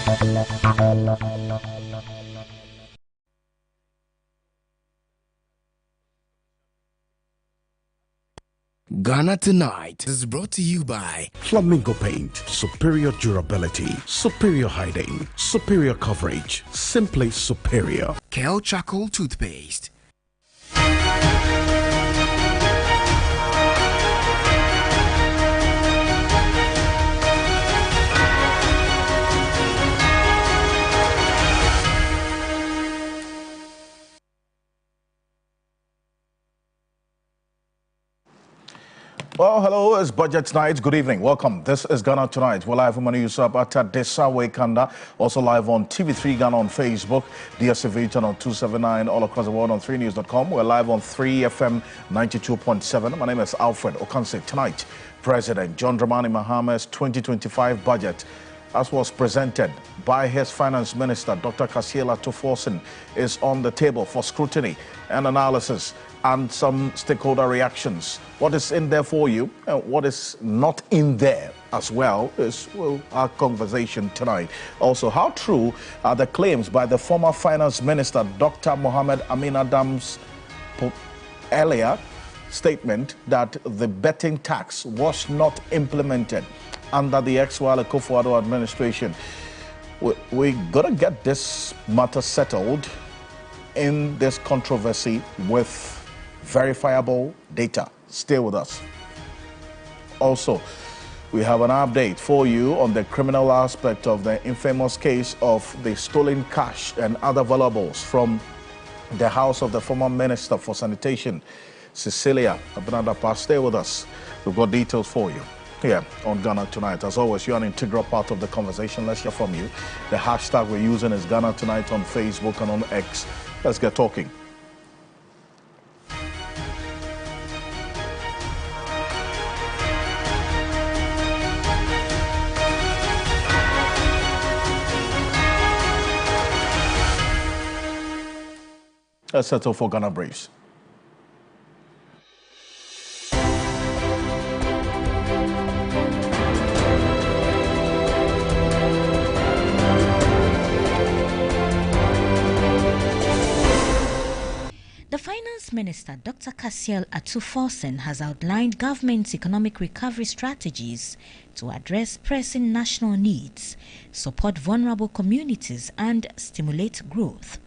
Ghana Tonight is brought to you by Flamingo Paint, superior durability, superior hiding, superior coverage, simply superior. Kel Charcoal Toothpaste. Well, hello, it's Budget Night. Good evening. Welcome. This is Ghana Tonight. We're live on Yusuf at Desawe Kanda. Also live on TV3 Ghana on Facebook, DSTV channel 279, all across the world on 3news.com. We're live on 3FM 92.7. My name is Alfred Ocansey. Tonight, President John Dramani Mahama's 2025 budget, as was presented by his Finance Minister, Dr. Cecilia Dapaah, is on the table for scrutiny and analysis and some stakeholder reactions. What is in there for you and what is not in there as well is our conversation tonight. Also, how true are the claims by the former Finance Minister, Dr. Mohamed Amin Adam's earlier statement that the betting tax was not implemented under the ex-Wale Akufo-Addo administration? We gotta get this matter settled in this controversy with verifiable data. Stay with us. Also, we have an update for you on the criminal aspect of the infamous case of the stolen cash and other valuables from the house of the former Minister for Sanitation, Cecilia Dapaah. Stay with us. We've got details for you here on Ghana Tonight. As always, you're an integral part of the conversation. Let's hear from you. The hashtag we're using is Ghana Tonight on Facebook and on X. Let's get talking. Let's settle for Ghana Briefs. The Finance Minister, Dr. Cecilia Dapaah, has outlined government's economic recovery strategies to address pressing national needs, support vulnerable communities, and stimulate growth.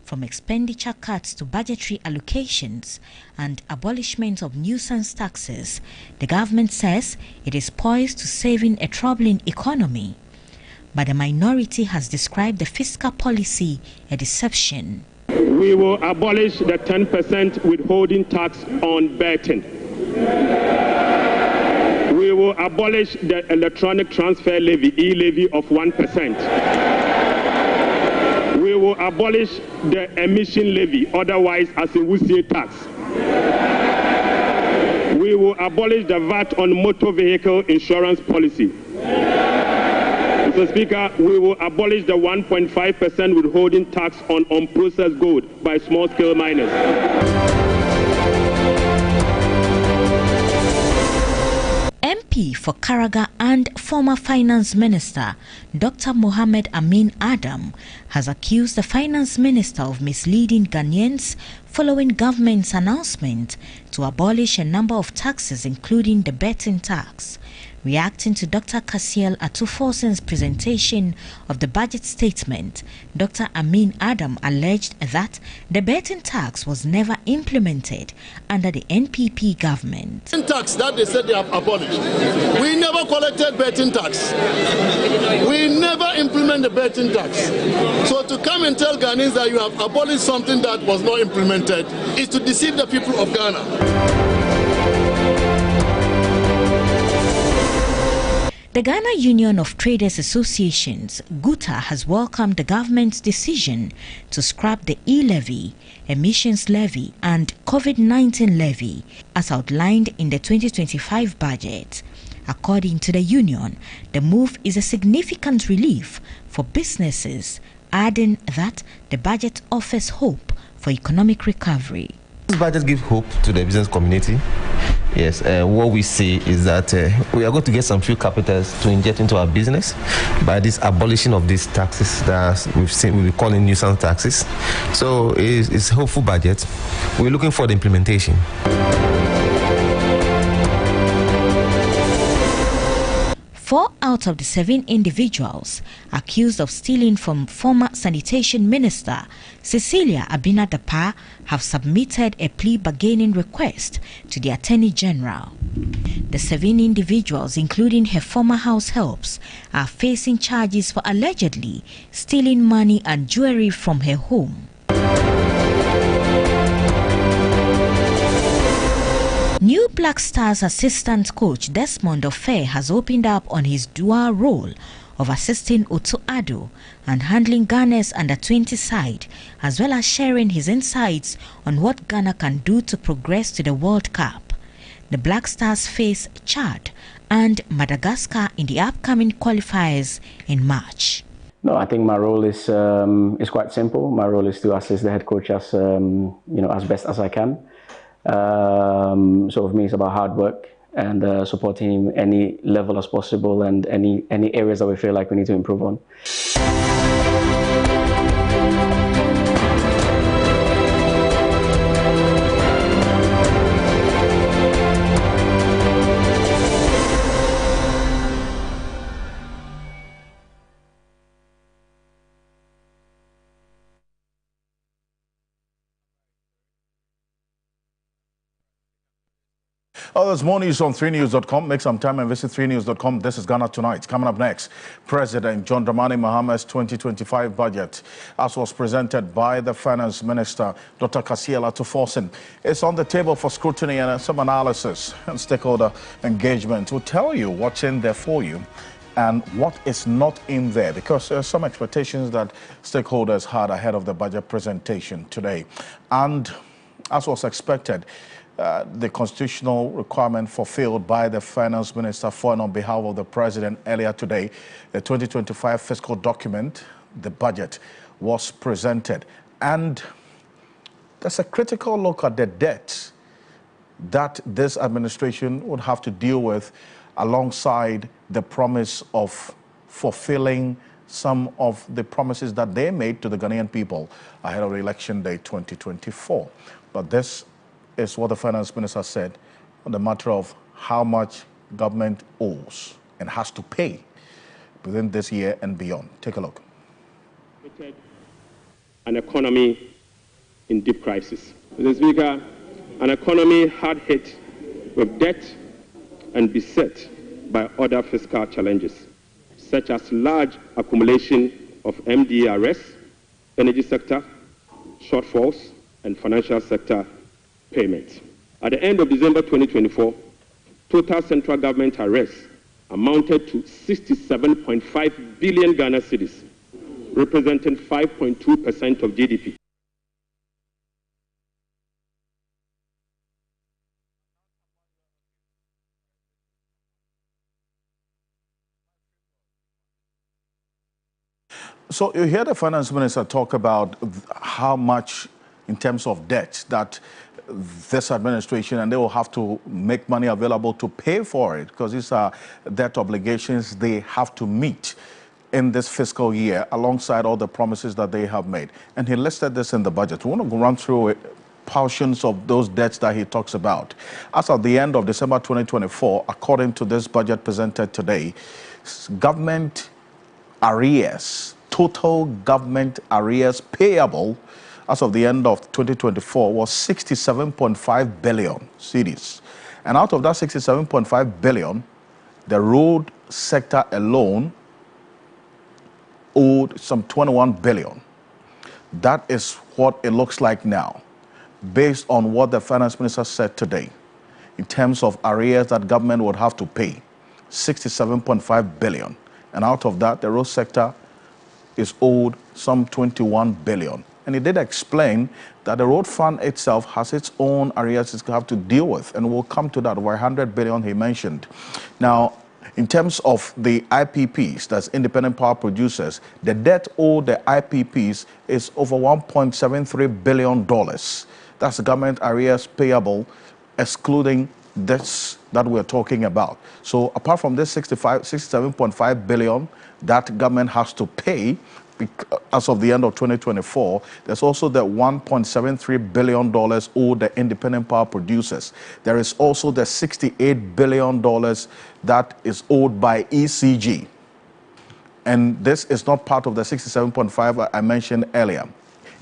From expenditure cuts to budgetary allocations and abolishment of nuisance taxes, the government says it is poised to saving a troubling economy. But the minority has described the fiscal policy a deception. We will abolish the 10% withholding tax on betting. We will abolish the electronic transfer levy, e-levy of 1%. We will abolish the emission levy, otherwise as a Wusie tax. We will abolish the VAT on motor vehicle insurance policy. Mr. Speaker, we will abolish the 1.5% withholding tax on unprocessed gold by small-scale miners. MP for Karaga and former Finance Minister Dr. Mohamed Amin Adam has accused the Finance Minister of misleading Ghanaians following government's announcement to abolish a number of taxes, including the betting tax. Reacting to Dr. Cecilia Dapaah's presentation of the budget statement, Dr. Amin Adam alleged that the betting tax was never implemented under the NPP government. Tax that they said they have abolished. We never collected betting tax. We never implement the betting tax. So to come and tell Ghanaians that you have abolished something that was not implemented is to deceive the people of Ghana. The Ghana Union of Traders Associations, GUTA, has welcomed the government's decision to scrap the e-levy, emissions levy and COVID-19 levy as outlined in the 2025 budget. According to the union, the move is a significant relief for businesses, adding that the budget offers hope for economic recovery. This budget gives hope to the business community. Yes, what we see is that we are going to get some few capitals to inject into our business by this abolition of these taxes that we're calling nuisance taxes. So it's a hopeful budget. We're looking for the implementation. 4 out of the 7 individuals accused of stealing from former Sanitation Minister Cecilia Dapaah have submitted a plea bargaining request to the Attorney General. The 7 individuals, including her former house helps, are facing charges for allegedly stealing money and jewelry from her home. New Black Stars assistant coach Desmond Ofe has opened up on his dual role of assisting Otto Addo and handling Ghana's under-20 side, as well as sharing his insights on what Ghana can do to progress to the World Cup. The Black Stars face Chad and Madagascar in the upcoming qualifiers in March. No, I think my role is quite simple. My role is to assist the head coach as as best as I can. So for me, it's about hard work and supporting him any level as possible and any areas that we feel like we need to improve on. Oh, there's more news on 3news.com. Make some time and visit 3news.com. This is Ghana Tonight. Coming up next, President John Dramani Mahama's 2025 budget, as was presented by the Finance Minister, Dr. Cecilia Dapaah, it's on the table for scrutiny and some analysis and stakeholder engagement. We'll tell you what's in there for you and what is not in there, because there are some expectations that stakeholders had ahead of the budget presentation today. And as was expected, the constitutional requirement fulfilled by the Finance Minister for and on behalf of the President earlier today, the 2025 fiscal document, the budget, was presented. And there's a critical look at the debt that this administration would have to deal with alongside the promise of fulfilling some of the promises that they made to the Ghanaian people ahead of election day 2024. But this is what the Finance Minister said on the matter of how much government owes and has to pay within this year and beyond. Take a look. An economy in deep crisis. Mr. Speaker, an economy hard hit with debt and beset by other fiscal challenges, such as large accumulation of MDRS, energy sector, shortfalls, and financial sector payments. At the end of December 2024, total central government arrests amounted to 67.5 billion Ghana cedis, representing 5.2% of GDP. So you hear the Finance Minister talk about how much in terms of debt that this administration, and they will have to make money available to pay for it, because these are debt obligations they have to meet in this fiscal year alongside all the promises that they have made. And he listed this in the budget. We want to run through it, portions of those debts that he talks about. As of the end of December 2024, according to this budget presented today, government arrears, total government arrears payable as of the end of 2024 was 67.5 billion cedis. And out of that 67.5 billion, the road sector alone owed some 21 billion. That is what it looks like now, based on what the Finance Minister said today, in terms of arrears that government would have to pay, 67.5 billion. And out of that, the road sector is owed some 21 billion. And he did explain that the road fund itself has its own arrears it's have to deal with, and we'll come to that, over 100 billion he mentioned. Now, in terms of the IPPs, that's independent power producers, the debt owed the IPPs is over $1.73 billion. That's the government arrears payable, excluding this that we're talking about. So apart from this 67.5 billion that government has to pay as of the end of 2024, there's also the $1.73 billion owed the independent power producers. There is also the $68 billion that is owed by ECG. And this is not part of the 67.5 I mentioned earlier.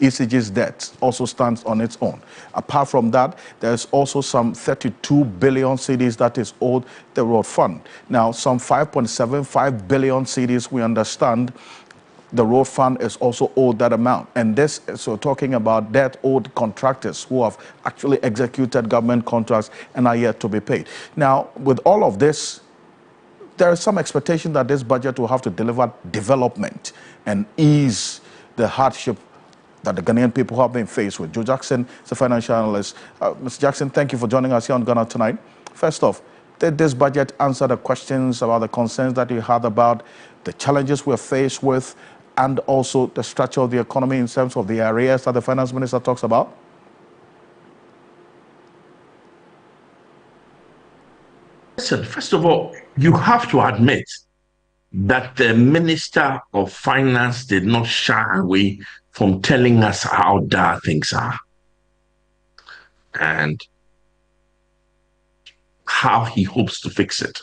ECG's debt also stands on its own. Apart from that, there's also some 32 billion cedis that is owed the road fund. Now, some 5.75 billion cedis, we understand, the road fund is also owed that amount. And this is so talking about debt owed contractors who have actually executed government contracts and are yet to be paid. Now, with all of this, there is some expectation that this budget will have to deliver development and ease the hardship that the Ghanaian people have been faced with. Joe Jackson is a financial analyst. Mr. Jackson, thank you for joining us here on Ghana Tonight. First off, did this budget answer the questions about the concerns that you had about the challenges we're faced with and also the structure of the economy in terms of the areas that the finance minister talks about? Listen, first of all, you have to admit that the Minister of Finance did not shy away from telling us how dire things are and how he hopes to fix it.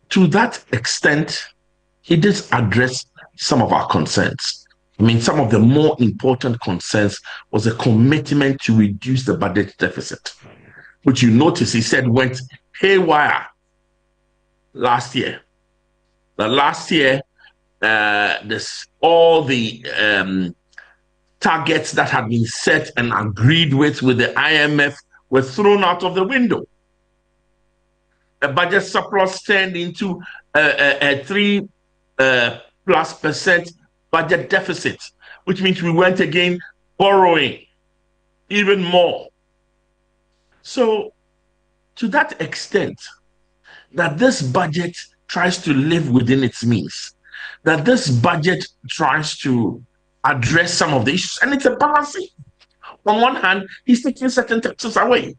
To that extent, he did address some of our concerns. I mean, some of the more important concerns was a commitment to reduce the budget deficit, which you notice he said went haywire last year. The last year, all the targets that had been set and agreed with the IMF were thrown out of the window. The budget surplus turned into a 3+% budget deficit, which means we went again borrowing even more. So, to that extent, that this budget tries to live within its means, that this budget tries to address some of the issues, and it's a balancing. On one hand, he's taking certain taxes away.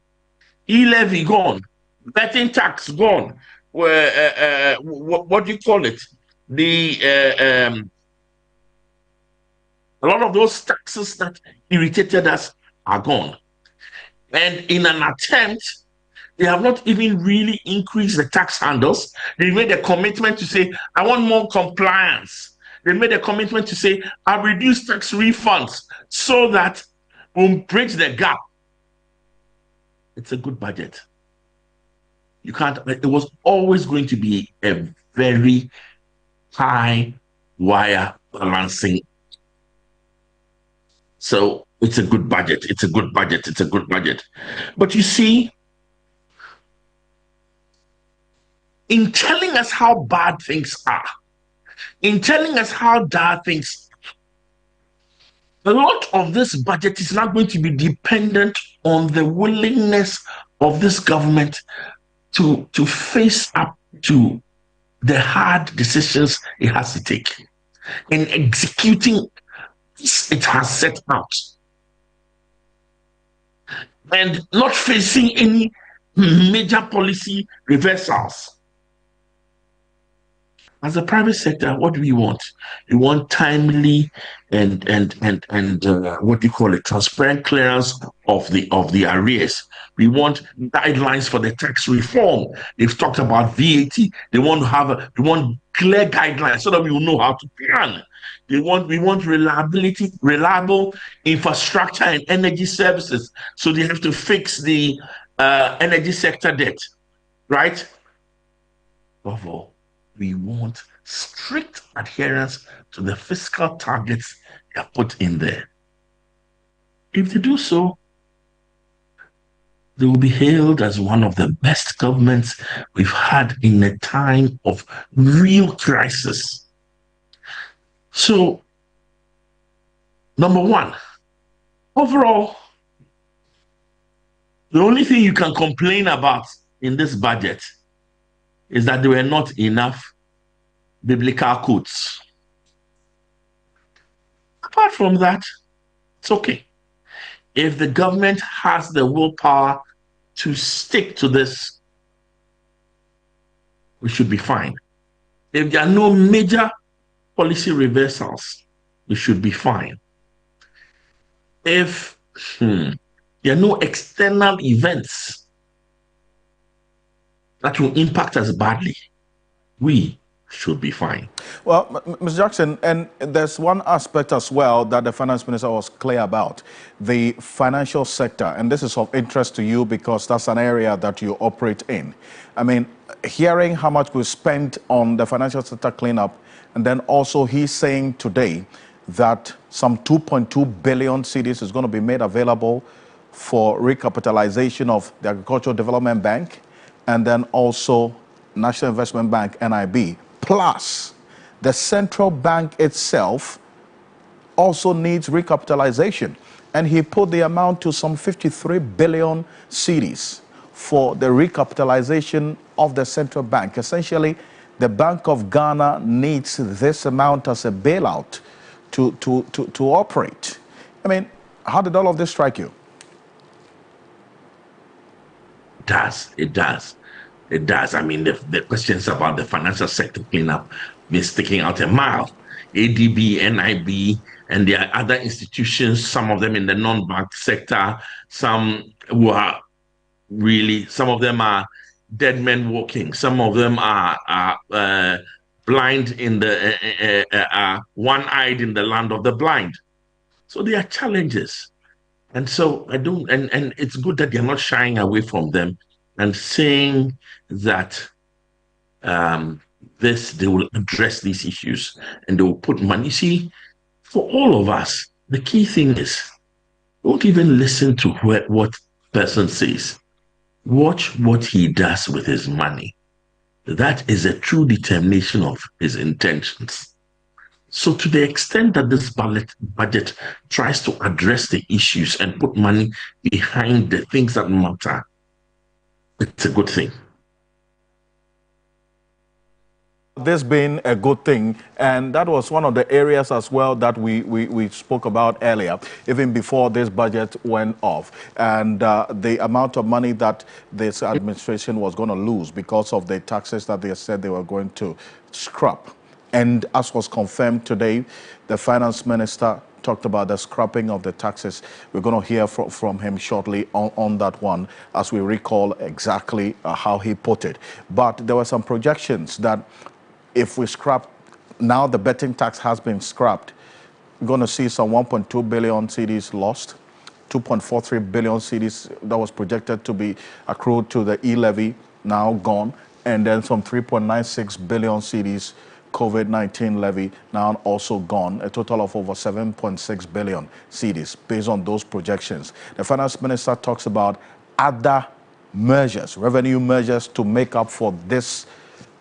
E-levy gone, betting tax gone. What do you call it? A lot of those taxes that irritated us are gone. And in an attempt, they have not even really increased the tax handles. They made a commitment to say, I want more compliance. They made a commitment to say, I'll reduce tax refunds so that we'll bridge the gap. It's a good budget. You can't, it was always going to be a very high wire balancing. So it's a good budget. It's a good budget. It's a good budget. But you see, in telling us how bad things are, in telling us how dire things are, a lot of this budget is not going to be dependent on the willingness of this government to face up to the hard decisions it has to take in executing it has set out, and not facing any major policy reversals. As a private sector, what do we want? We want timely and what do you call it, transparent clearance of the arrears. We want guidelines for the tax reform. They've talked about VAT. They want to we want clear guidelines so that we will know how to plan. We want reliable infrastructure and energy services. So they have to fix the energy sector debt, right? Above all, we want strict adherence to the fiscal targets they are put in there. If they do so, they will be hailed as one of the best governments we've had in a time of real crisis. So, number one, overall, the only thing you can complain about in this budget is that there were not enough biblical quotes. Apart from that, it's okay. If the government has the willpower to stick to this, we should be fine. If there are no major policy reversals, we should be fine. If there are no external events that will impact us badly, we should be fine. Well, Ms. Jackson, and there's one aspect as well that the finance minister was clear about, the financial sector, and this is of interest to you because that's an area that you operate in. I mean, hearing how much we spent on the financial sector cleanup, and then also he's saying today that some 2.2 billion cedis is going to be made available for recapitalization of the Agricultural Development Bank, and then also National Investment Bank, NIB, plus the central bank itself also needs recapitalization. And he put the amount to some 53 billion cedis for the recapitalization of the central bank. Essentially, the Bank of Ghana needs this amount as a bailout to operate. I mean, how did all of this strike you? It does. It does. I mean, the questions about the financial sector cleanup been sticking out a mile. ADB, NIB, and there are other institutions, some of them in the non-bank sector, some who are really, some of them are dead men walking, some of them are blind in the, one-eyed in the land of the blind. So there are challenges. And so and it's good that they're not shying away from them and saying that they will address these issues and they will put money. See, for all of us, the key thing is don't even listen to what person says. Watch what he does with his money. That is a true determination of his intentions. So to the extent that this budget tries to address the issues and put money behind the things that matter, it's a good thing. This being a good thing, and that was one of the areas as well that we spoke about earlier, even before this budget went off, and the amount of money that this administration was going to lose because of the taxes that they said they were going to scrap. And as was confirmed today, the finance minister talked about the scrapping of the taxes. We're going to hear from him shortly on that one as we recall exactly how he put it. But there were some projections that if we scrap, now the betting tax has been scrapped, we're going to see some 1.2 billion cedis lost, 2.43 billion cedis that was projected to be accrued to the e-levy now gone, and then some 3.96 billion cedis COVID-19 levy now also gone, a total of over 7.6 billion cedis based on those projections. The finance minister talks about other measures, revenue measures to make up for this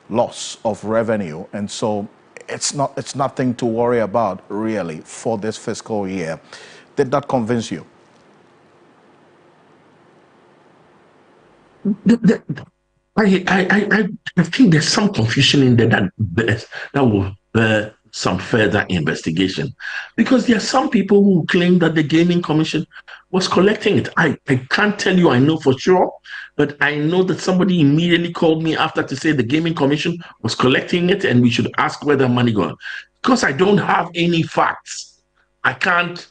loss of revenue, and so it's nothing to worry about really for this fiscal year. Did that convince you? I think there's some confusion in there that will bear some further investigation, because there are some people who claim that the Gaming Commission was collecting it. I can't tell you I know for sure, but I know that somebody immediately called me after to say the Gaming Commission was collecting it and we should ask where the money gone. Because I don't have any facts, I can't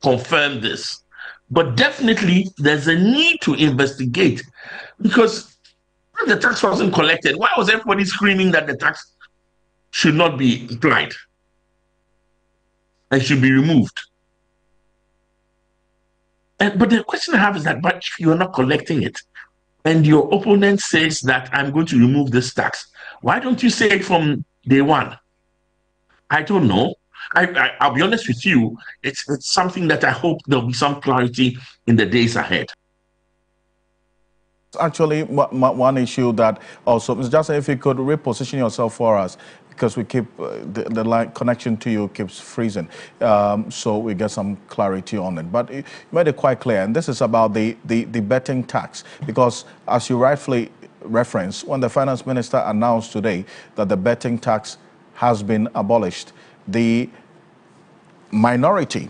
confirm this. But definitely there's a need to investigate, because if the tax wasn't collected, why was everybody screaming that the tax should not be applied and should be removed? But the question I have is that, but if you're not collecting it and your opponent says that I'm going to remove this tax, why don't you say it from day one? I don't know. I'll be honest with you, it's something that I hope there'll be some clarity in the days ahead. Actually, one issue that also, Ms. Jackson, if you could reposition yourself for us, because we keep the line connection to you keeps freezing, so we get some clarity on it. But you made it quite clear, and this is about the betting tax, because as you rightfully referenced, when the finance minister announced today that the betting tax has been abolished, the minority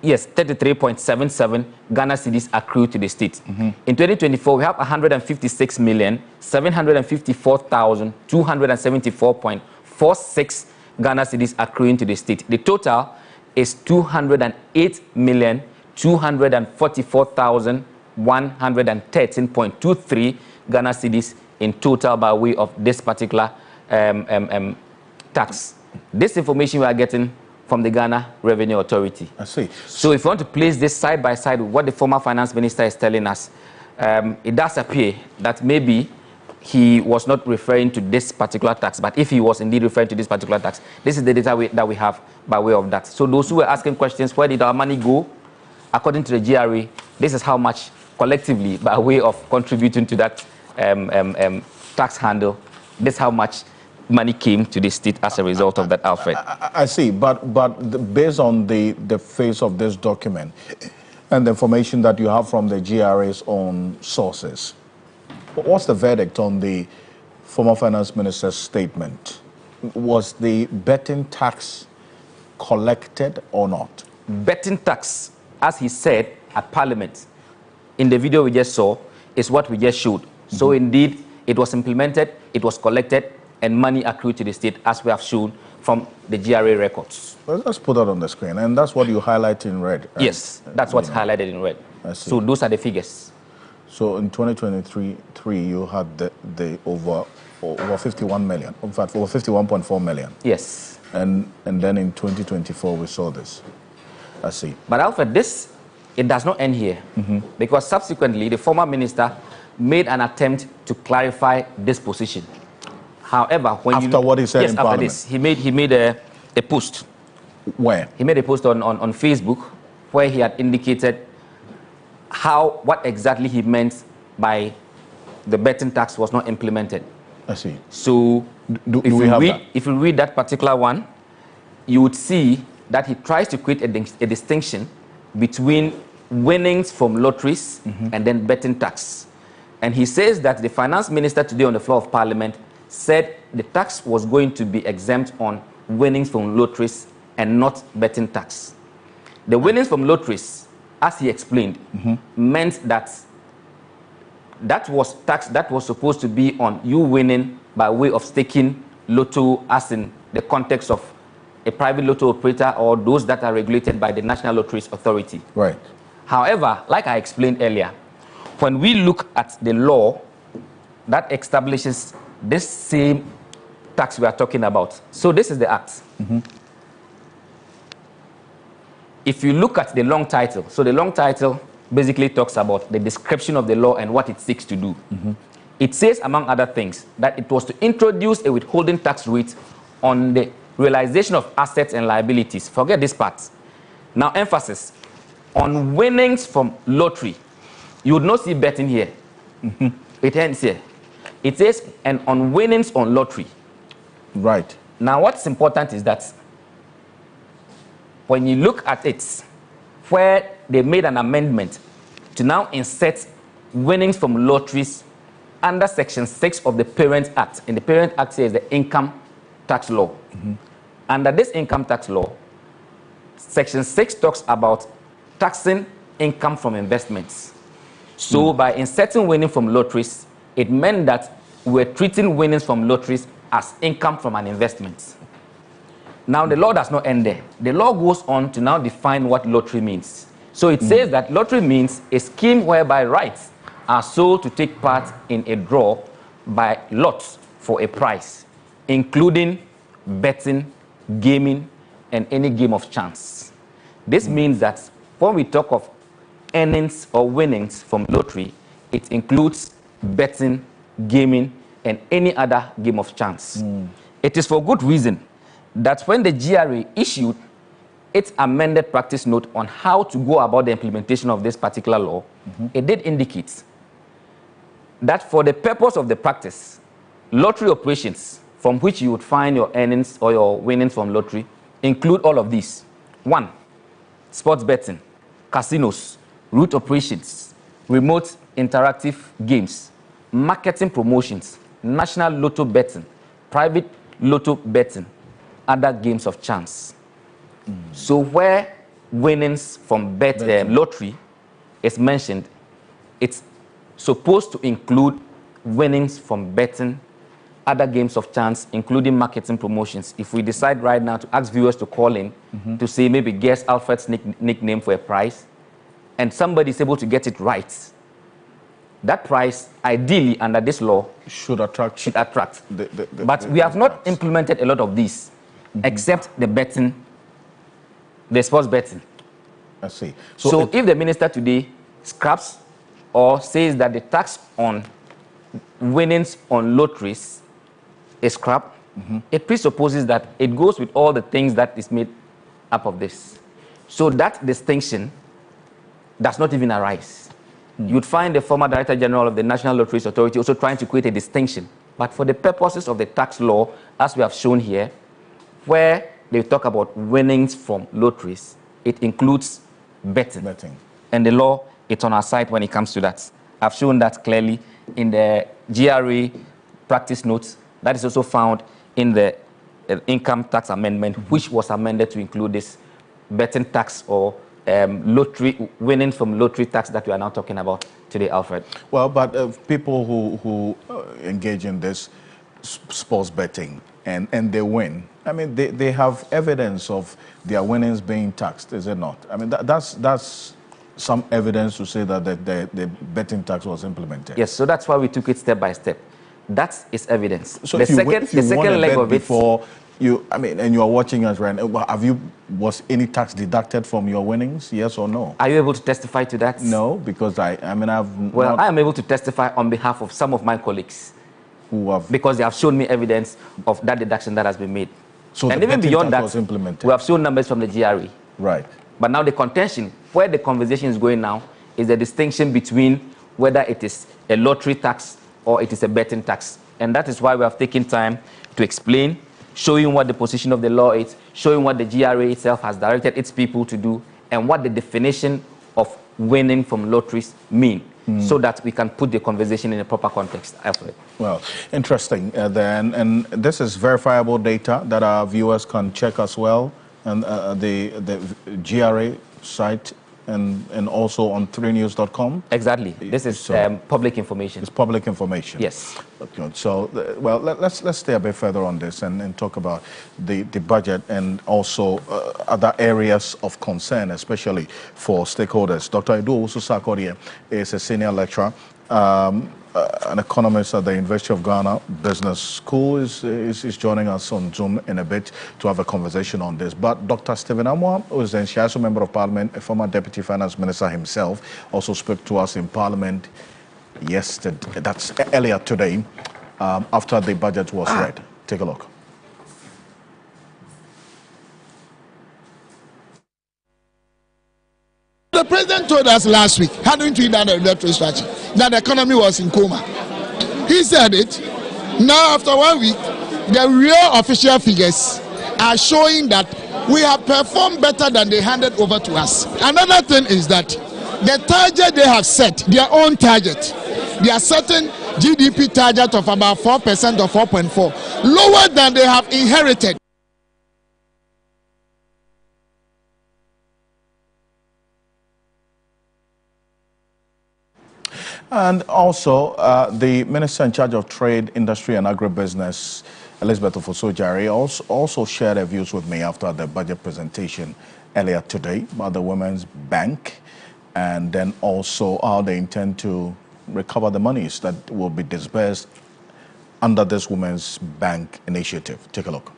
yes, 33.77 Ghana cedis accrued to the state. In 2024, we have 156,754,274.46 Ghana cedis accruing to the state. The total is 208,244,113.23 Ghana cedis in total by way of this particular tax. This information we are getting from the Ghana Revenue Authority. I see. So if you want to place this side by side with what the former finance minister is telling us, it does appear that maybe he was not referring to this particular tax, but if he was indeed referring to this particular tax, this is the data that we have by way of that. So those who were asking questions, where did our money go? According to the GRA, this is how much collectively by way of contributing to that tax handle, this is how much money came to the state as a result of that, Alfred. I see, but based on the face of this document and the information that you have from the GRA's own sources, what's the verdict on the former finance minister's statement? Was the betting tax collected or not? Betting tax, as he said at Parliament, in the video we just saw, is what we just showed. So indeed, it was implemented, it was collected, and money accrued to the state, as we have shown from the GRA records. Well, let's put that on the screen, and that's what you highlight in red. Yes, that's what's highlighted in red. I see. So those are the figures. So in 2023, you had the over 51 million, in fact, over 51.4 million. Yes. And then in 2024, we saw this. I see. But Alfred, it does not end here, because subsequently, the former minister made an attempt to clarify this position. However, when after what he said in after Parliament, this, he made a post. Where? He made a post on Facebook where he had indicated what exactly he meant by the betting tax was not implemented. I see. So if you read that particular one, you would see that he tries to create a distinction between winnings from lotteries and then betting tax. And he says that the finance minister today on the floor of Parliament said the tax was going to be exempt on winnings from lotteries and not betting tax. The winnings from lotteries, as he explained, meant that was tax that was supposed to be on you winning by way of staking lotto, as in the context of a private lotto operator or those that are regulated by the National Lotteries Authority. Right. However, like I explained earlier, when we look at the law that establishes this same tax we are talking about. So this is the act. If you look at the long title, so the long title basically talks about the description of the law and what it seeks to do. It says, among other things, that it was to introduce a withholding tax rate on the realization of assets and liabilities. Forget this part. Now, emphasis on winnings from lottery. You would not see betting here. It ends here. It says, and on winnings on lottery. Right. Now, what's important is that when you look at it, where they made an amendment to now insert winnings from lotteries under Section 6 of the Parent Act. And the Parent Act says the income tax law. Under this income tax law, Section 6 talks about taxing income from investments. So by inserting winning from lotteries, it meant that we're treating winnings from lotteries as income from an investment. Now, the law does not end there. The law goes on to now define what lottery means. So it says that lottery means a scheme whereby rights are sold to take part in a draw by lots for a prize, including betting, gaming, and any game of chance. This means that when we talk of earnings or winnings from lottery, it includes betting, gaming, and any other game of chance. It is for good reason that when the GRA issued its amended practice note on how to go about the implementation of this particular law, it did indicate that for the purpose of the practice, lottery operations from which you would find your earnings or your winnings from lottery include all of these. 1, sports betting, casinos, route operations, remote interactive games, marketing promotions, national lotto betting, private lotto betting, other games of chance. So where winnings from lottery is mentioned, it's supposed to include winnings from betting, other games of chance, including marketing promotions. If we decide right now to ask viewers to call in to say maybe guess Alfred's nickname for a prize, and somebody is able to get it right, that prize, ideally under this law, should attract. But we have not implemented a lot of these, except the betting, the sports betting. I see. So if the minister today scraps or says that the tax on winnings on lotteries is scrapped, it presupposes that it goes with all the things that is made up of this. So that distinction does not even arise. You'd find the former Director General of the National Lotteries Authority also trying to create a distinction. But for the purposes of the tax law, as we have shown here, where they talk about winnings from lotteries, it includes betting. And the law, it's on our side when it comes to that. I've shown that clearly in the GRA practice notes. That is also found in the income tax amendment, which was amended to include this betting tax or lottery winnings from lottery tax that we are now talking about today, Alfred. Well, but people who engage in this sports betting and they win, I mean, they have evidence of their winnings being taxed, is it not? I mean, that's some evidence to say that the betting tax was implemented. Yes, so that's why we took it step by step. That is evidence. So the if you second leg of it before you, I mean, and you are watching us right now, was any tax deducted from your winnings? Yes or no? Are you able to testify to that? No, because I am able to testify on behalf of some of my colleagues who have, because they have shown me evidence of that deduction that has been made. So and even beyond that, was implemented. We have shown numbers from the GRE. Right. But now the contention, where the conversation is going now, is the distinction between whether it is a lottery tax or it is a betting tax. And that is why we have taken time to explain, showing what the position of the law is, showing what the GRA itself has directed its people to do, and what the definition of winning from lotteries mean, so that we can put the conversation in a proper context. Alfred. Well, interesting. Then, and this is verifiable data that our viewers can check as well, and the GRA site. And also on 3news.com? Exactly. This is public information. It's public information. Yes. Okay. So, well, let's stay a bit further on this and talk about the budget and also other areas of concern, especially for stakeholders. Dr. Edu Osusakodiye is a senior lecturer, an economist at the University of Ghana Business School, is joining us on Zoom in a bit to have a conversation on this. But Dr. Stephen Amoah, who is the Nshiaso Member of Parliament, a former Deputy Finance Minister himself, also spoke to us in Parliament yesterday, that's earlier today, after the budget was read. Take a look. The president told us last week, handing to that electoral strategy, that the economy was in coma. He said it. Now, after 1 week, the real official figures are showing that we have performed better than they handed over to us. Another thing is that the target they have set, their own target, they are setting GDP target of about 4% or 4.4, lower than they have inherited. And also, the Minister in charge of Trade, Industry and Agribusiness, Elizabeth Ofosojare, also shared her views with me after the budget presentation earlier today about the Women's Bank, and then also how they intend to recover the monies that will be disbursed under this Women's Bank initiative. Take a look.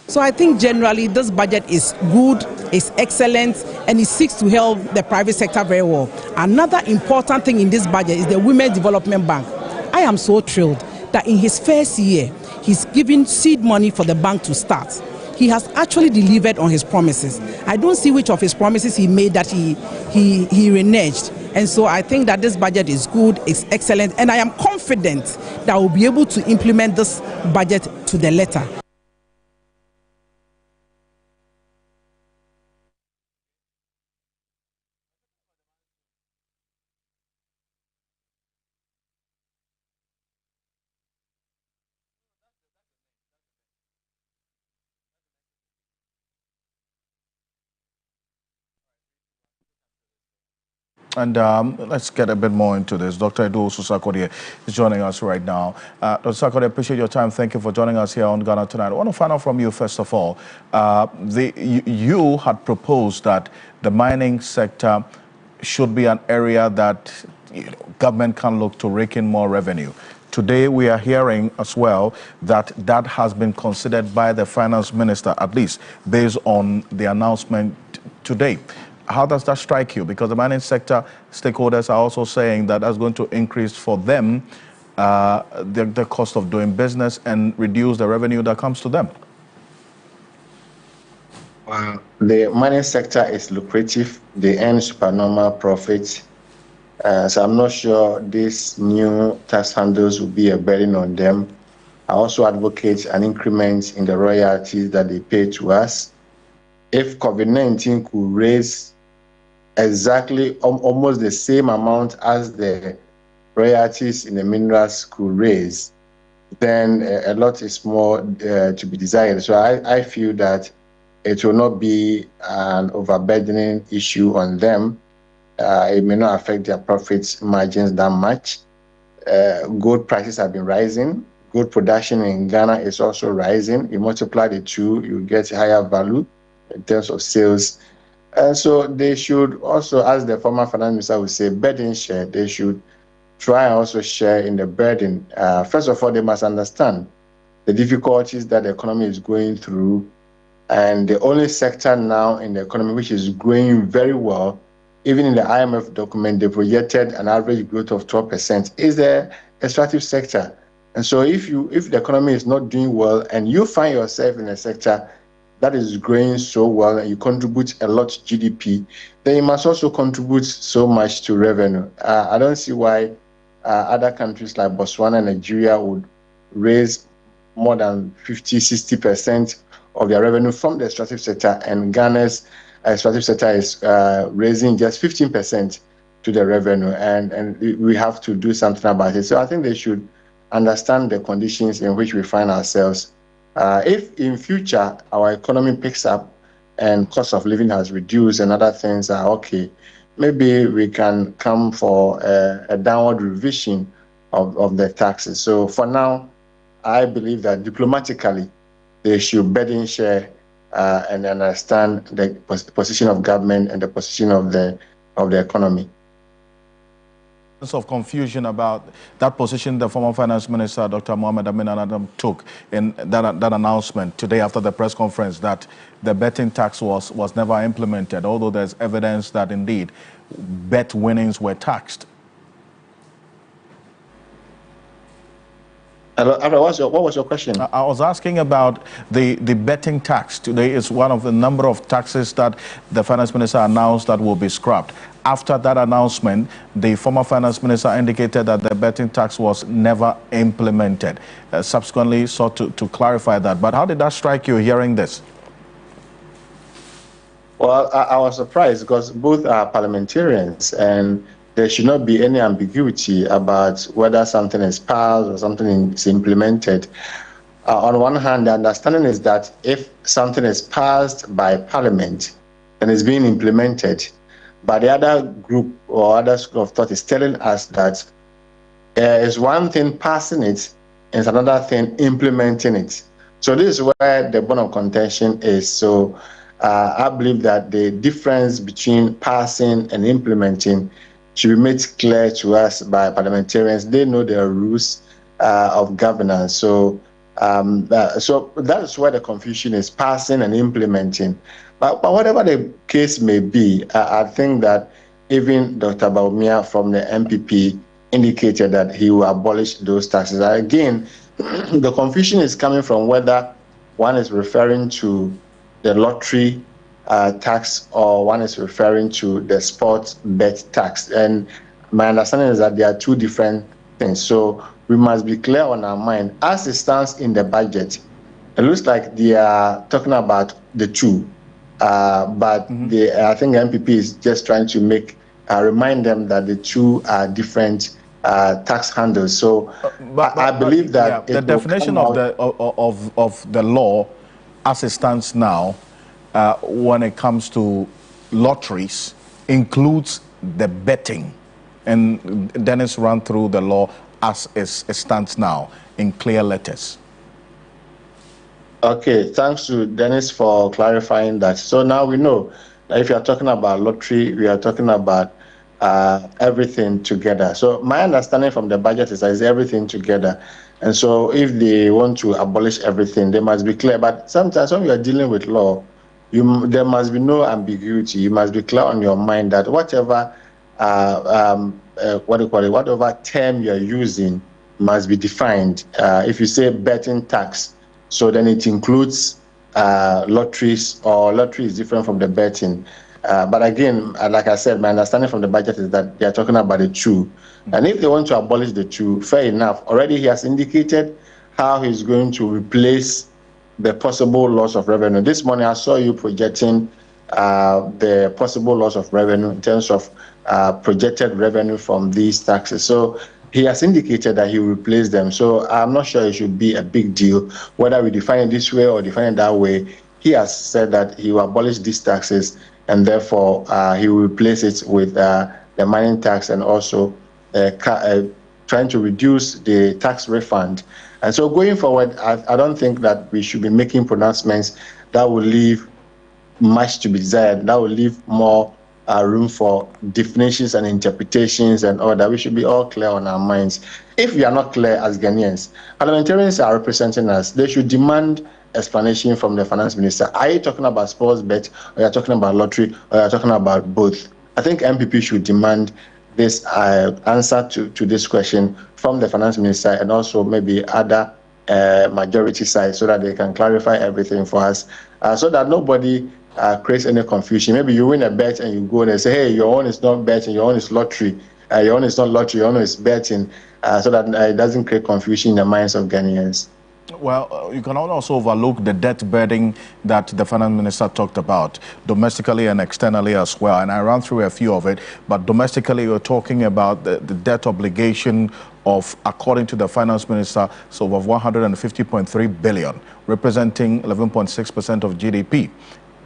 So I think generally this budget is good, is excellent, and it seeks to help the private sector very well. Another important thing in this budget is the Women's Development Bank. I am so thrilled that in his first year, he's giving seed money for the bank to start. He has actually delivered on his promises. I don't see which of his promises he made that he reneged. And so I think that this budget is good, it's excellent, and I am confident that we'll be able to implement this budget to the letter. And let's get a bit more into this. Dr. Edu Susakode is joining us right now. Dr. Susakode, I appreciate your time. Thank you for joining us here on Ghana Tonight. I want to find out from you, first of all, you had proposed that the mining sector should be an area that government can look to rake in more revenue. Today, we are hearing as well that that has been considered by the finance minister, at least based on the announcement today. How does that strike you? Because the mining sector stakeholders are also saying that that's going to increase for them the cost of doing business and reduce the revenue that comes to them. The mining sector is lucrative. They earn supernormal profits. So I'm not sure these new tax handles will be a burden on them. I also advocate an increment in the royalties that they pay to us. If COVID-19 could raise exactly almost the same amount as the royalties in the minerals could raise, then a lot is more to be desired. So I feel that it will not be an overburdening issue on them. It may not affect their profits margins that much. Gold prices have been rising. Gold production in Ghana is also rising. You multiply the two, you get higher value in terms of sales. And so they should also, as the former finance minister would say, burden share. They should try and also share in the burden. First of all, they must understand the difficulties that the economy is going through. And the only sector now in the economy which is growing very well, even in the IMF document, they projected an average growth of 12%, is the extractive sector. And so if the economy is not doing well and you find yourself in a sector that is growing so well and you contribute a lot to GDP, then you must also contribute so much to revenue. I don't see why other countries like Botswana and Nigeria would raise more than 50–60% of their revenue from the extractive sector, and Ghana's extractive sector is raising just 15% to the revenue, and we have to do something about it. So I think they should understand the conditions in which we find ourselves. If in future our economy picks up and cost of living has reduced and other things are okay, maybe we can come for a downward revision of the taxes. So for now, I believe that diplomatically they should burden share and understand the position of government and the position of the economy. Of confusion about that position the former finance minister, Dr. Mohamed Amin Adam, took in that announcement today after the press conference that the betting tax was never implemented, although there's evidence that indeed bet winnings were taxed. What was your question? I was asking about the betting tax. Today is one of the number of taxes that the finance minister announced that will be scrapped. After that announcement, the former finance minister indicated that the betting tax was never implemented. Subsequently sought to clarify that. But how did that strike you hearing this? Well, I was surprised because both are parliamentarians and there should not be any ambiguity about whether something is passed or something is implemented. On one hand, the understanding is that if something is passed by Parliament, then it's being implemented. But the other group or other school of thought is telling us that it's one thing passing it, and it's another thing implementing it. So this is where the bone of contention is. So I believe that the difference between passing and implementing should be made clear to us by parliamentarians. They know the rules of governance. So so that is where the confusion is, passing and implementing. But whatever the case may be, I think that even Dr. Bawumia from the MPP indicated that he will abolish those taxes. Again, the confusion is coming from whether one is referring to the lottery tax or one is referring to the sports bet tax. And my understanding is that there are two different things. So we must be clear on our mind. As it stands in the budget, it looks like they are talking about the two. But I think the MPP is just trying to remind them that the two are different tax handles. So I believe that the definition of the law as it stands now when it comes to lotteries includes the betting. And Dennis ran through the law as it stands now in clear letters. Okay, thanks to Dennis for clarifying that. So now we know that if you are talking about lottery, we are talking about everything together. So my understanding from the budget is that it's everything together. And so if they want to abolish everything, they must be clear. But sometimes when you are dealing with law, there must be no ambiguity. You must be clear on your mind that whatever whatever term you're using must be defined. If you say betting tax, so then it includes lotteries, or lottery is different from the betting. But again, like I said, my understanding from the budget is that they are talking about the two. And if they want to abolish the two, fair enough. Already he has indicated how he's going to replace the possible loss of revenue. This morning I saw you projecting the possible loss of revenue in terms of projected revenue from these taxes. So he has indicated that he will replace them. So I'm not sure it should be a big deal, whether we define it this way or define it that way. He has said that he will abolish these taxes, and therefore he will replace it with the mining tax, and also trying to reduce the tax refund. And so going forward, I don't think that we should be making pronouncements that will leave much to be desired, that will leave more room for definitions and interpretations and all that. We should be all clear on our minds. If we are not clear as Ghanaians, parliamentarians are representing us. They should demand explanation from the finance minister. Are you talking about sports bet, or are you talking about lottery, or are you talking about both? I think MPP should demand this answer to this question from the finance minister, and also maybe other majority side, so that they can clarify everything for us, so that nobody creates any confusion. Maybe you win a bet and you go and say, hey, your own is not betting, your own is lottery, your own is not lottery, your own is betting, so that it doesn't create confusion in the minds of Ghanaians. Well, you can also overlook the debt burden that the finance minister talked about, domestically and externally as well. And I ran through a few of it, but domestically you're talking about the debt obligation of, according to the finance minister, so of 150.3 billion, representing 11.6% of GDP.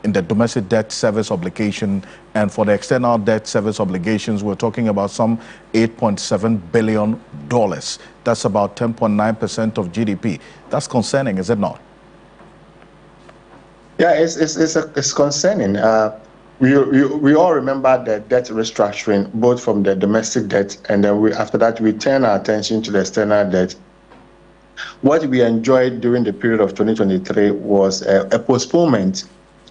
In the domestic debt service obligation, and for the external debt service obligations, we're talking about some $8.7 billion. That's about 10.9% of GDP. That's concerning, is it not? Yeah, it's concerning. We all remember the debt restructuring, both from the domestic debt, and then after that we turn our attention to the external debt. What we enjoyed during the period of 2023 was a postponement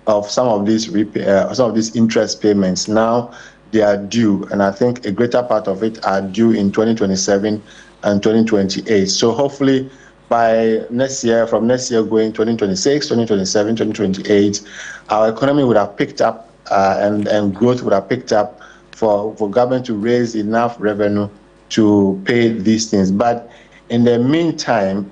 of some of these interest payments. Now they are due, and I think a greater part of it are due in 2027 and 2028. So hopefully by next year, from next year going 2026, 2027, 2028, our economy would have picked up and growth would have picked up for government to raise enough revenue to pay these things. But in the meantime,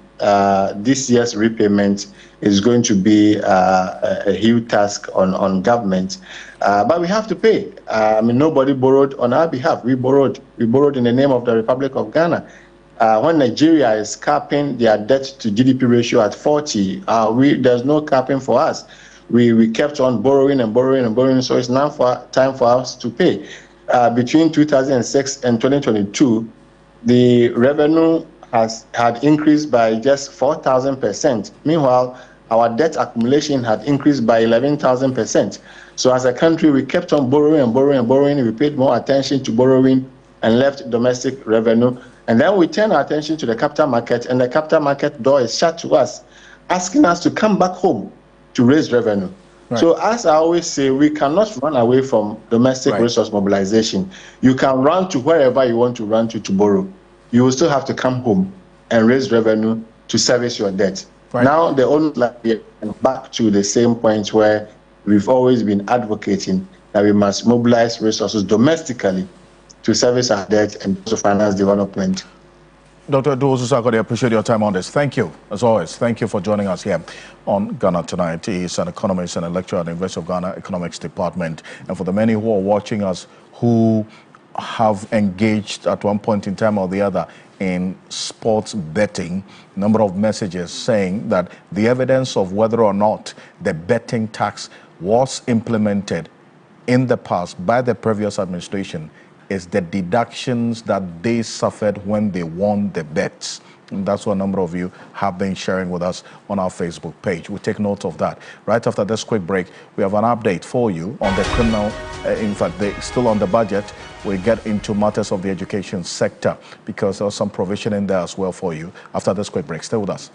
this year's repayment is going to be a huge task on government, but we have to pay. I mean, nobody borrowed on our behalf. We borrowed in the name of the Republic of Ghana. When Nigeria is capping their debt to GDP ratio at 40, there's no capping for us. We kept on borrowing and borrowing and borrowing, so it's now time for us to pay. Between 2006 and 2022, the revenue had increased by just 4,000%. Meanwhile, our debt accumulation had increased by 11,000%. So as a country, we kept on borrowing and borrowing and borrowing. We paid more attention to borrowing and left domestic revenue. And then we turn our attention to the capital market, and the capital market door is shut to us, asking us to come back home to raise revenue. Right. So as I always say, we cannot run away from domestic resource mobilization. You can run to wherever you want to run to borrow. You will still have to come home and raise revenue to service your debt. Right. Now, the only back to the same point where we've always been advocating that we must mobilize resources domestically to service our debt and to finance development. Dr. Duosusako, I appreciate your time on this. Thank you, as always. Thank you for joining us here on Ghana Tonight. He is an economist and a lecturer at the University of Ghana Economics Department. And for the many who are watching us who have engaged at one point in time or the other in sports betting, number of messages saying that the evidence of whether or not the betting tax was implemented in the past by the previous administration is the deductions that they suffered when they won the bets. And that's what a number of you have been sharing with us on our Facebook page. We'll take note of that. Right after this quick break, we have an update for you on the criminal, in fact, still on the budget. We get into matters of the education sector because there's some provision in there as well for you. After this quick break, stay with us.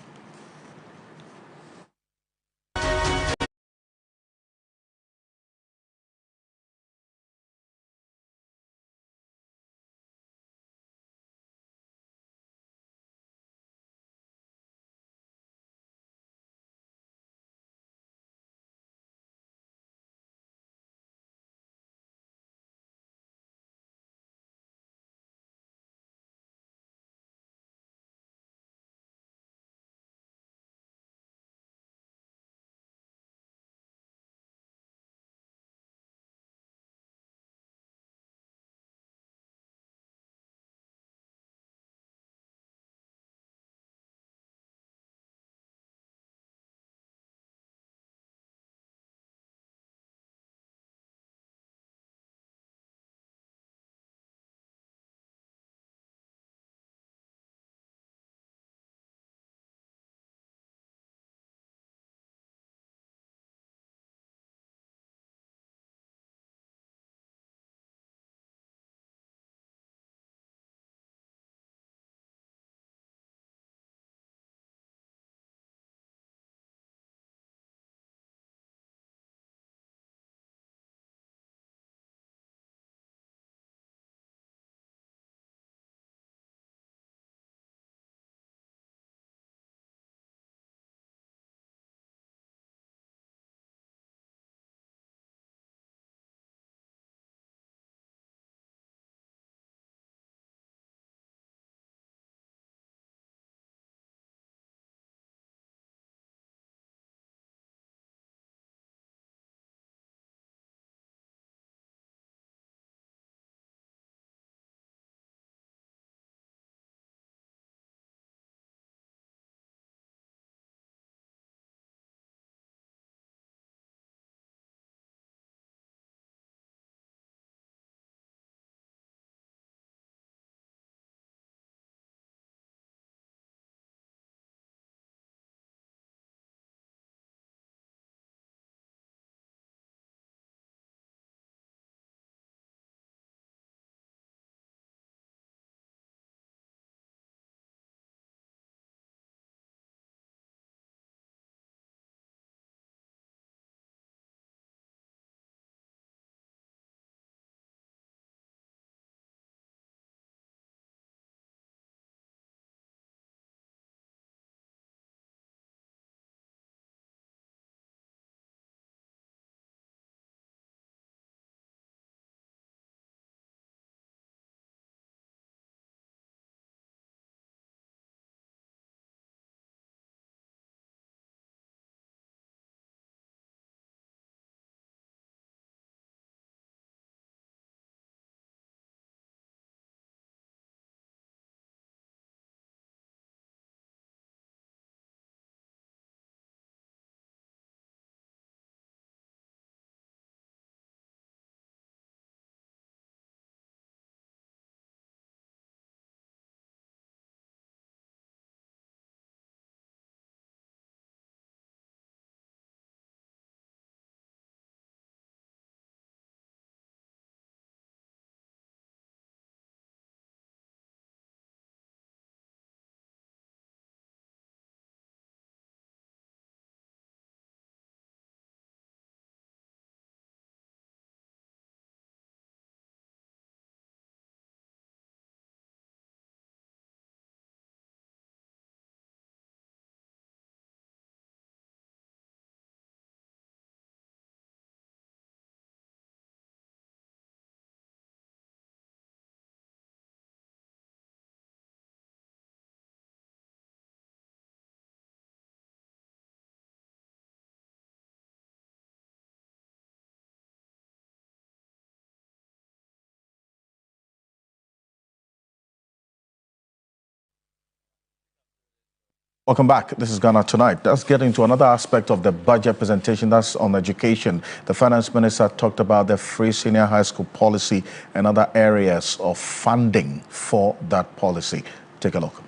Welcome back. This is Ghana Tonight. Let's get into another aspect of the budget presentation. That's on education. The finance minister talked about the free senior high school policy and other areas of funding for that policy. Take a look.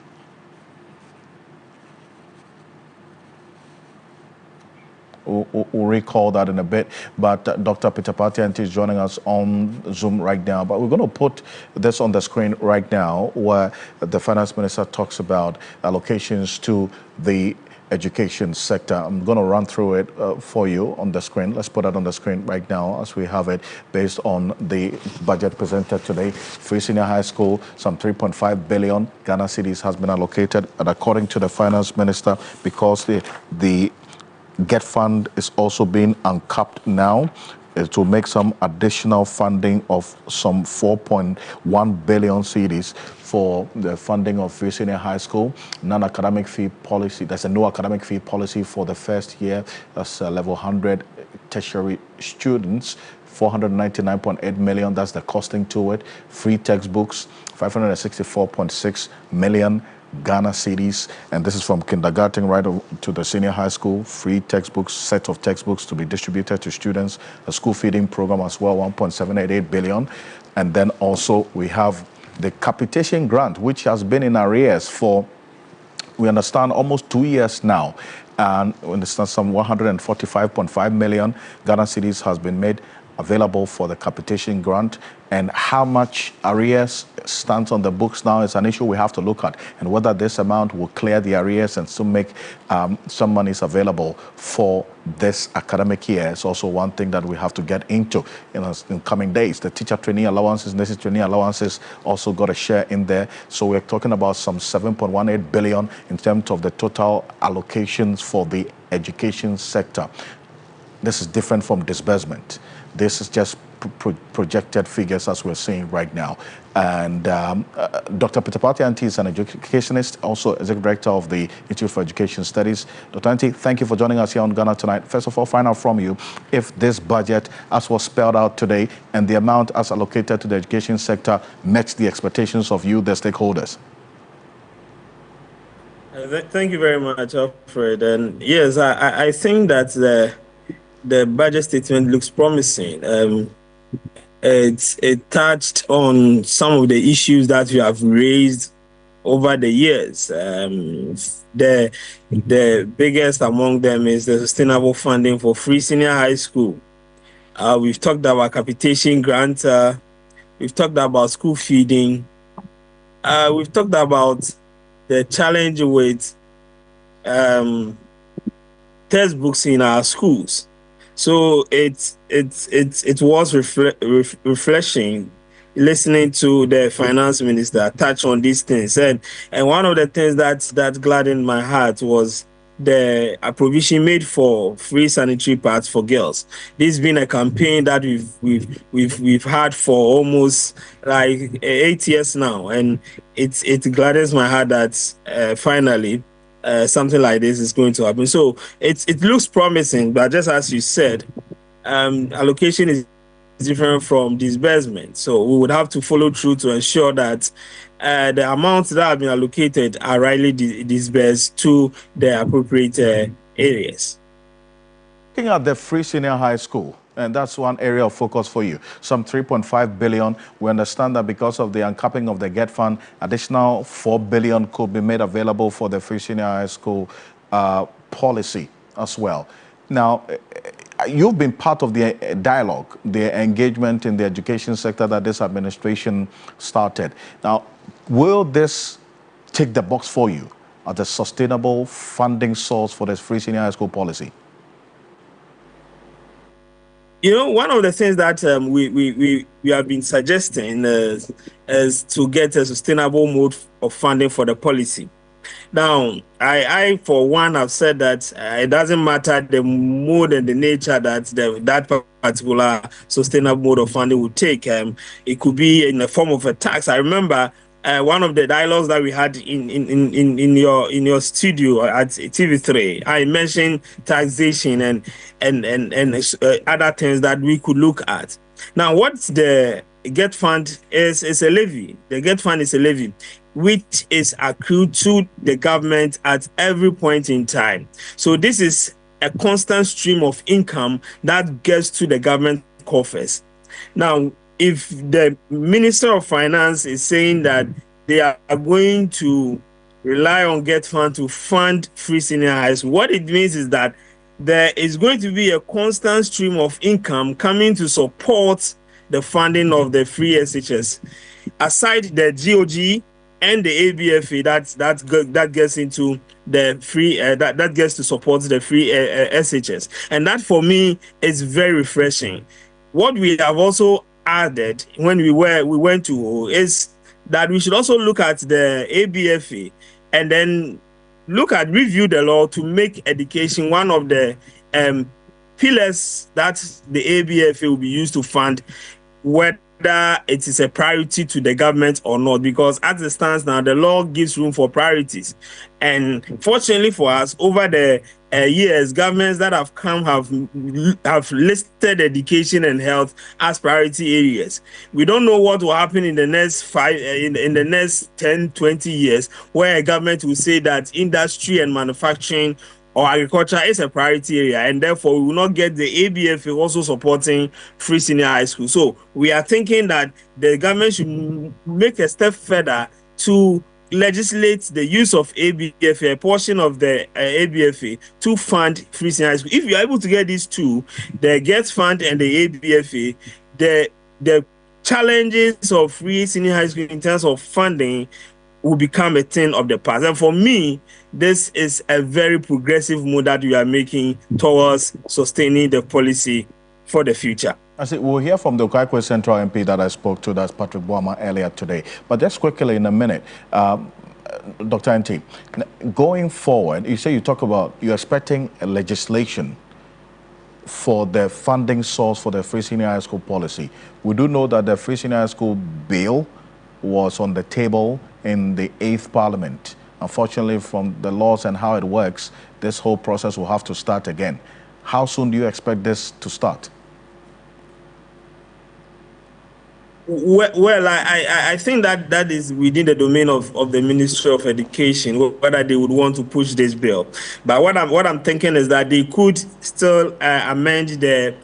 We'll recall that in a bit, but Dr. Peter Patianti is joining us on Zoom right now. But we're going to put this on the screen right now, where the finance minister talks about allocations to the education sector. I'm going to run through it for you on the screen. Let's put it on the screen right now as we have it based on the budget presented today. Free senior high school, some 3.5 billion Ghana cedis has been allocated, and according to the finance minister, because the Get Fund is also being uncapped now, to make some additional funding of some 4.1 billion cedis for the funding of free senior high school. Non-academic fee policy, there's a no academic fee policy for the first year. That's level 100 tertiary students. 499.8 million, that's the costing to it. Free textbooks, 564.6 million Ghana cedis, and this is from kindergarten right to the senior high school. Free textbooks, set of textbooks to be distributed to students. A school feeding program as well, 1.788 billion. And then also we have the capitation grant, which has been in arrears for, we understand, almost 2 years now. And we understand some 145.5 million Ghana cedis has been made available for the capitation grant, and how much arrears stands on the books now is an issue we have to look at, and whether this amount will clear the arrears and still make some monies available for this academic year is also one thing that we have to get into in coming days. The teacher trainee allowances, nurses trainee allowances also got a share in there. So we're talking about some 7.18 billion in terms of the total allocations for the education sector. This is different from disbursement. This is just projected figures as we're seeing right now. And Dr. Peter Patianti is an educationist, also executive director of the Institute for Education Studies. Dr. Anti, thank you for joining us here on Ghana Tonight. First of all, find out from you if this budget, as was spelled out today, and the amount as allocated to the education sector met the expectations of you, the stakeholders. Thank you very much, Alfred. And yes, I think that the budget statement looks promising. It touched on some of the issues that we have raised over the years. The biggest among them is the sustainable funding for free senior high school. We've talked about capitation grant. We've talked about school feeding. We've talked about the challenge with textbooks in our schools. So it was refreshing listening to the finance minister touch on these things, and one of the things that gladdened my heart was the provision made for free sanitary pads for girls. This has been a campaign that we've had for almost like 8 years now, and it gladdens my heart that finally something like this is going to happen. So it looks promising, but just as you said, allocation is different from disbursement. So we would have to follow through to ensure that the amounts that have been allocated are rightly disbursed to the appropriate areas. Looking at the free senior high school, and that's one area of focus for you. Some 3.5 billion. We understand that because of the uncapping of the Get Fund, additional 4 billion could be made available for the free senior high school policy as well. Now, you've been part of the dialogue, the engagement in the education sector that this administration started. Now, will this tick the box for you as a sustainable funding source for this free senior high school policy? You know, one of the things that we have been suggesting is to get a sustainable mode of funding for the policy. Now, I for one have said that it doesn't matter the mode and the nature that that particular sustainable mode of funding would take. It could be in the form of a tax. I remember one of the dialogues that we had in your studio at TV3, I mentioned taxation and other things that we could look at. Now, what the Get Fund is a levy. The Get Fund is a levy which is accrued to the government at every point in time. So this is a constant stream of income that gets to the government coffers. Now, if the Minister of Finance is saying that they are going to rely on Get Fund to fund free senior high school, what it means is that there is going to be a constant stream of income coming to support the funding of the free SHS. Aside the GOG and the ABFA, that gets into the free that gets to support the free SHS, and that for me is very refreshing. What we have also added when we went to is that we should also look at the ABFA and then review the law to make education one of the pillars that the ABFA will be used to fund, whether it is a priority to the government or not, because as it stands now, the law gives room for priorities. And fortunately for us, over the years, governments that have come have listed education and health as priority areas. We don't know what will happen in the next in the next 10, 20 years, where a government will say that industry and manufacturing or agriculture is a priority area, and therefore we will not get the ABFA also supporting free senior high school. So we are thinking that the government should make a step further to legislate the use of ABFA, a portion of the ABFA, to fund free senior high school. If you are able to get these two, the Get Fund and the ABFA, the challenges of free senior high school in terms of funding will become a thing of the past. And for me, this is a very progressive move that we are making towards sustaining the policy for the future. I see, we'll hear from the Okaigwe Central MP that I spoke to, that's Patrick Boamah, earlier today. But just quickly in a minute, Dr. Ntee, going forward, you say you're expecting a legislation for the funding source for the free senior high school policy. We do know that the free senior high school bill was on the table in the 8th Parliament. Unfortunately, from the laws and how it works, this whole process will have to start again. How soon do you expect this to start? Well, I think that is within the domain of the Ministry of Education, whether they would want to push this bill. But what I'm thinking is that they could still amend the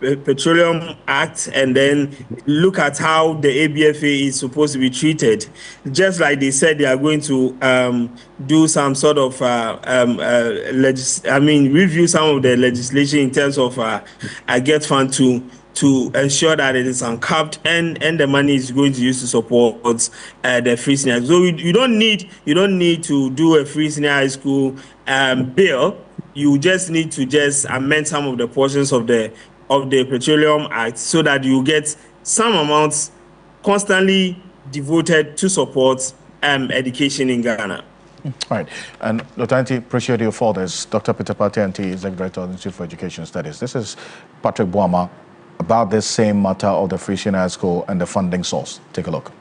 Petroleum Act and then look at how the ABFA is supposed to be treated. Just like they said they are going to do some sort of review some of the legislation in terms of Get Fund to ensure that it is uncapped and the money is going to use to support the free senior. So you don't need to do a free senior high school bill. You just need to amend some of the portions of the Petroleum Act so that you get some amounts constantly devoted to support education in Ghana. All right. And Dr. Ntee, appreciate you for this. Dr. Peter Partey Ntee, Executive Director of the Institute for Education Studies. This is Patrick Boamah about this same matter of the free senior high school and the funding source. Take a look.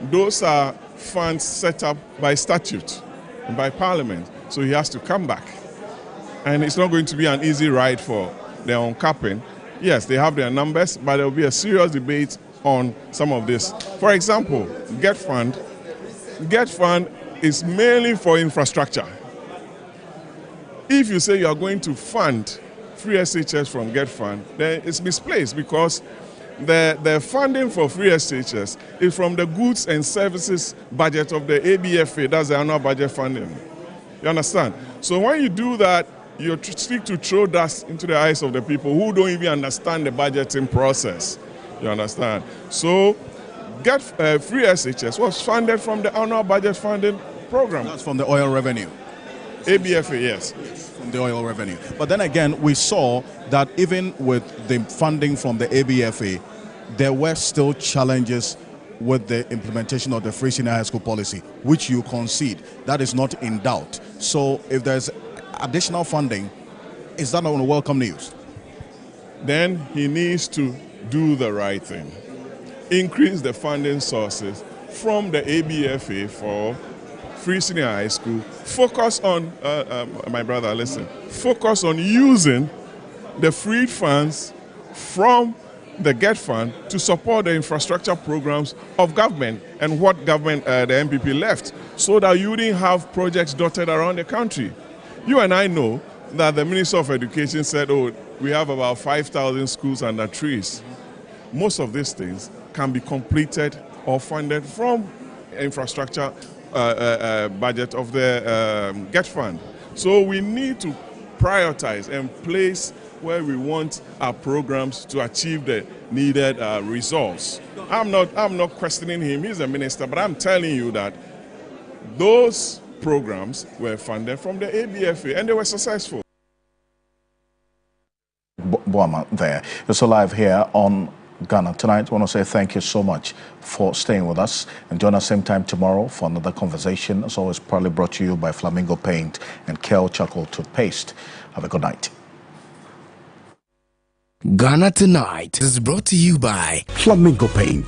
Those are funds set up by statute and by Parliament, so he has to come back. And it's not going to be an easy ride for their uncapping. Yes, they have their numbers, but there will be a serious debate on some of this. For example, Get Fund. Get Fund is mainly for infrastructure. If you say you are going to fund free SHS from Get Fund, then it's misplaced, because the funding for free SHS is from the goods and services budget of the ABFA, that's the annual budget funding. You understand? So when you do that, you seek to throw dust into the eyes of the people who don't even understand the budgeting process. You understand? So Get Free SHS was funded from the annual budget funding program. That's from the oil revenue. ABFA, yes. From the oil revenue. But then again, we saw that even with the funding from the ABFA, there were still challenges with the implementation of the free senior high school policy, which you concede. That is not in doubt. So if there's additional funding, is that not welcome news? Then he needs to do the right thing. Increase the funding sources from the ABFA for free senior high school. Focus on, my brother, listen, focus on using the freed funds from the GET Fund to support the infrastructure programs of government and what government the MPP left, so that you wouldn't have projects dotted around the country. You and I know that the Minister of Education said, oh, we have about 5,000 schools under trees. Most of these things can be completed or funded from infrastructure budget of the GET Fund. So we need to prioritize and place where we want our programs to achieve the needed results. I'm not questioning him, he's a minister, but I'm telling you that those programs were funded from the ABFA and they were successful. Boama there. You're so live here on Ghana Tonight. I want to say thank you so much for staying with us, and join us same time tomorrow for another conversation. As always, proudly brought to you by Flamingo Paint and Kel Charcoal Toothpaste. Have a good night. Ghana Tonight is brought to you by Flamingo Paint.